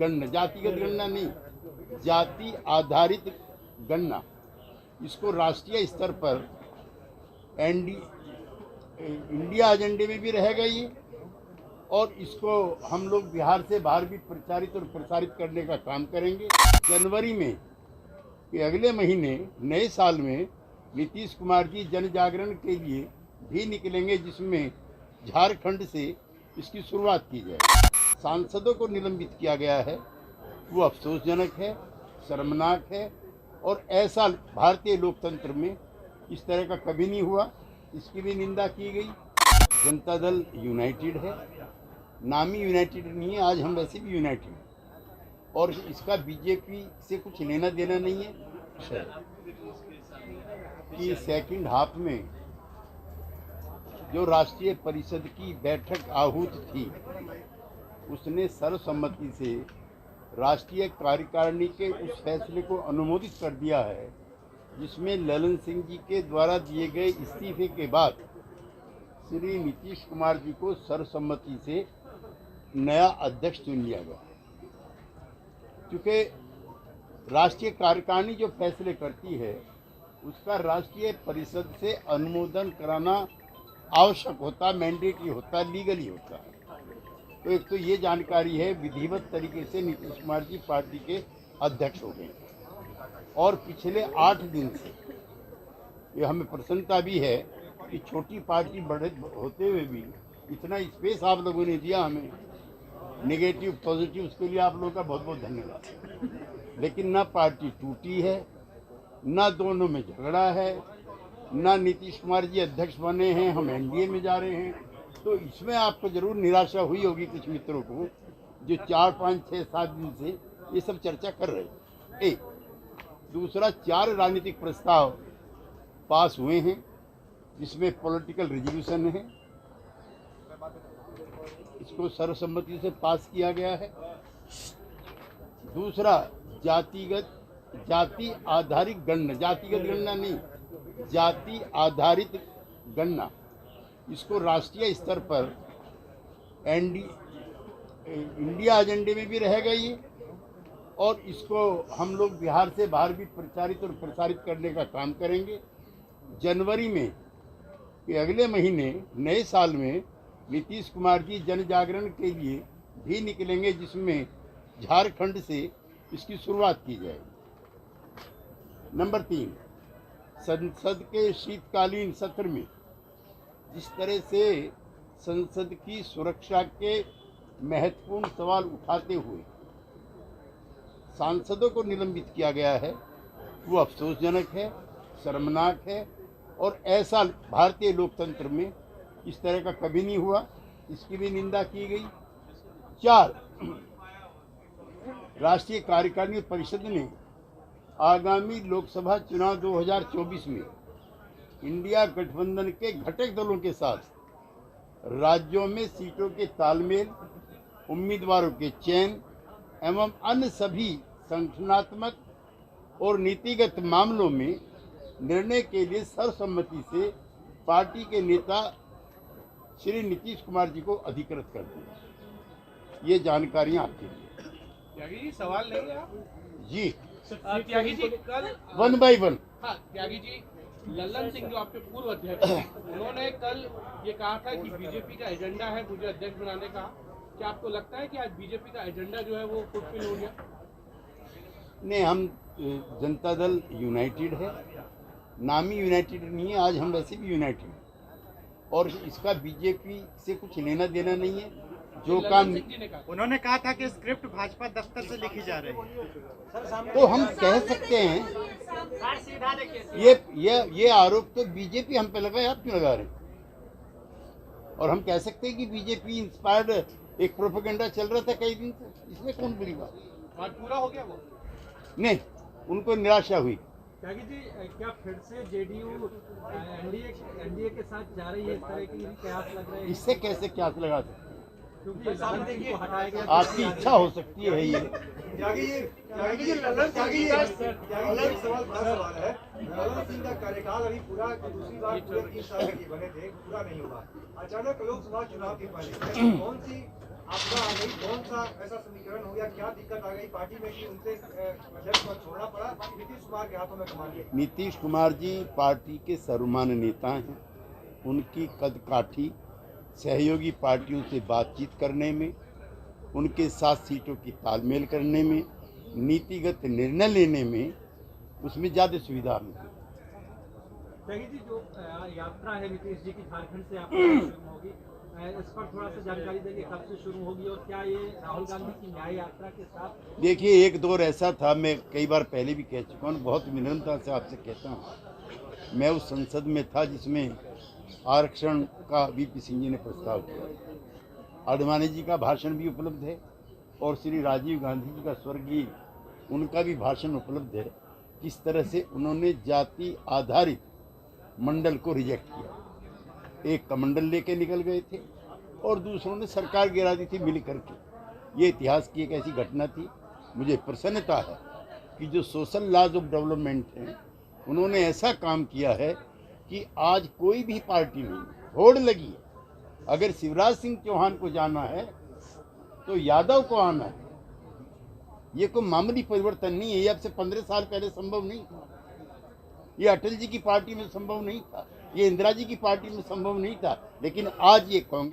गणना, जातिगत गणना नहीं, जाति आधारित गणना, इसको राष्ट्रीय स्तर पर इंडिया एजेंडे में भी रहेगा ये, और इसको हम लोग बिहार से बाहर भी प्रचारित और प्रसारित करने का काम करेंगे। जनवरी में कि अगले महीने नए साल में नीतीश कुमार जी जन जागरण के लिए भी निकलेंगे, जिसमें झारखंड से इसकी शुरुआत की जाए। सांसदों को निलंबित किया गया है, वो अफसोसजनक है, शर्मनाक है, और ऐसा भारतीय लोकतंत्र में इस तरह का कभी नहीं हुआ। इसकी भी निंदा की गई। जनता दल यूनाइटेड है, नामी यूनाइटेड नहीं है, आज हम वैसे भी यूनाइटेड हैं, और इसका बीजेपी से कुछ लेना देना नहीं है। कि सेकंड हाफ में जो राष्ट्रीय परिषद की बैठक आहूत थी, उसने सर्वसम्मति से राष्ट्रीय कार्यकारिणी के उस फैसले को अनुमोदित कर दिया है, जिसमें ललन सिंह जी के द्वारा दिए गए इस्तीफे के बाद श्री नीतीश कुमार जी को सर्वसम्मति से नया अध्यक्ष चुन लिया गया। क्योंकि राष्ट्रीय कार्यकारिणी जो फैसले करती है, उसका राष्ट्रीय परिषद से अनुमोदन कराना आवश्यक होता, मैंडेटरी होता, लीगली होता है। तो एक तो ये जानकारी है, विधिवत तरीके से नीतीश कुमार जी पार्टी के अध्यक्ष हो गए, और पिछले 8 दिन से ये हमें प्रसन्नता भी है कि छोटी पार्टी बड़े होते हुए भी इतना स्पेस आप लोगों ने दिया हमें, नेगेटिव पॉजिटिव, उसके लिए आप लोगों का बहुत बहुत धन्यवाद। लेकिन ना पार्टी टूटी है, ना दोनों में झगड़ा है, ना नीतीश कुमार जी अध्यक्ष बने हैं, हम एनडीए में जा रहे हैं। तो इसमें आपको जरूर निराशा हुई होगी कुछ मित्रों को, जो 4, 5, 6, 7 दिन से ये सब चर्चा कर रहे हैं। एक दूसरा, 4 राजनीतिक प्रस्ताव पास हुए हैं, जिसमें पॉलिटिकल रेजोल्यूशन है, इसको सर्वसम्मति से पास किया गया है। दूसरा, जाति आधारित गणना, जातिगत गणना नहीं, जाति आधारित गणना, इसको राष्ट्रीय स्तर पर इंडिया एजेंडे में भी रहेगा ये, और इसको हम लोग बिहार से बाहर भी प्रचारित और प्रसारित करने का काम करेंगे। जनवरी में कि अगले महीने नए साल में नीतीश कुमार जी जन जागरण के लिए भी निकलेंगे, जिसमें झारखंड से इसकी शुरुआत की जाएगी। नंबर 3, संसद के शीतकालीन सत्र में जिस तरह से संसद की सुरक्षा के महत्वपूर्ण सवाल उठाते हुए सांसदों को निलंबित किया गया है, वो अफसोसजनक है, शर्मनाक है, और ऐसा भारतीय लोकतंत्र में इस तरह का कभी नहीं हुआ। इसकी भी निंदा की गई। 4, राष्ट्रीय कार्यकारिणी परिषद ने आगामी लोकसभा चुनाव 2024 में इंडिया गठबंधन के घटक दलों के साथ राज्यों में सीटों के तालमेल, उम्मीदवारों के चयन एवं अन्य सभी संगठनात्मक और नीतिगत मामलों में निर्णय के लिए सर्वसम्मति से पार्टी के नेता श्री नीतीश कुमार जी को अधिकृत कर दिया। ये जानकारियां आपके लिए। त्यागी जी, सवाल लेंगे आप? जी त्यागी जी, कल 1 by 1। हाँ, त्यागी जी, लल्लन सिंह जो आपके पूर्व अध्यक्ष हैं, उन्होंने कल ये कहा था कि बीजेपी का एजेंडा है मुझे अध्यक्ष बनाने का। क्या आपको लगता है कि आज बीजेपी का एजेंडा जो है वो फुलफिल हो गया? नहीं, हम जनता दल यूनाइटेड है, नामी यूनाइटेड नहीं है, आज हम वैसे भी यूनाइटेड हैं, और इसका बीजेपी से कुछ लेना देना नहीं है। जो काम उन्होंने कहा था कि स्क्रिप्ट भाजपा दफ्तर से लिखी जा रही है, तो हम कह सकते हैं, ये आरोप तो बीजेपी हम पे लगा है, आप क्यों लगा रहे हैं? और हम कह सकते हैं कि बीजेपी इंस्पायर्ड एक प्रोपेगेंडा चल रहा था कई दिन से, इसमें कौन बुरी बात? आज पूरा हो गया वो? नहीं, उनको निराशा हुई। त्यागी जी, क्या फिर से जेडीयू एनडीए के साथ जा रही है? इस तरह की कयास लग रहे हैं। इससे कैसे क्यास लगा सकते हैं? क्योंकि ललन सिंह को हटाया गया, आपकी इच्छा हो सकती है ये। त्यागी जी, ललन सवाल बड़ा सवाल है। ललन सिंह का कार्यकाल अभी पूरा दूसरी बार पूरे 3 साल के बने थे, पूरा नहीं हुआ। अचानक लोकसभा चुनाव के पहले कौन सी आपदा आ गई, कौन सा ऐसा समीकरण हो गया, क्या दिक्कत आ गई पार्टी में कि उनसे अध्यक्ष पद छोड़ना पड़ा, नीतीश कुमार के हाथों में कमान गई? नीतीश कुमार जी पार्टी के सर्वमान्य नेता हैं। उनकी कद काठी सहयोगी पार्टियों से बातचीत करने में, उनके साथ सीटों की तालमेल करने में, नीतिगत निर्णय लेने में, उसमें ज़्यादा सुविधा मिली। त्यागी जी, जो यात्रा है नीतीश जी की झारखंड से आपकी शुरू होगी, इस पर थोड़ा सा जानकारी देंगे, कब से शुरू होगी और क्या ये राहुल गांधी की न्याय यात्रा के साथ? देखिए, एक दौर ऐसा था, मैं कई बार पहले भी कह चुका हूँ, बहुत विनम्रता से आपसे कहता हूँ, मैं उस संसद में था जिसमें आरक्षण का वीपी सिंह जी ने प्रस्ताव किया। आडवाणी जी का भाषण भी उपलब्ध है और श्री राजीव गांधी जी का स्वर्गीय उनका भी भाषण उपलब्ध है, किस तरह से उन्होंने जाति आधारित मंडल को रिजेक्ट किया। एक कमंडल लेके निकल गए थे और दूसरों ने सरकार गिरा दी थी मिल करके। ये इतिहास की एक ऐसी घटना थी। मुझे प्रसन्नता है कि जो सोशल लॉज ऑफ डेवलपमेंट हैं, उन्होंने ऐसा काम किया है कि आज कोई भी पार्टी नहीं, होड़ लगी है। अगर शिवराज सिंह चौहान को जाना है तो यादव को आना है। ये कोई मामूली परिवर्तन नहीं है। ये अब से 15 साल पहले संभव नहीं था। ये अटल जी की पार्टी में संभव नहीं था, ये इंदिरा जी की पार्टी में संभव नहीं था, लेकिन आज ये कांग्रेस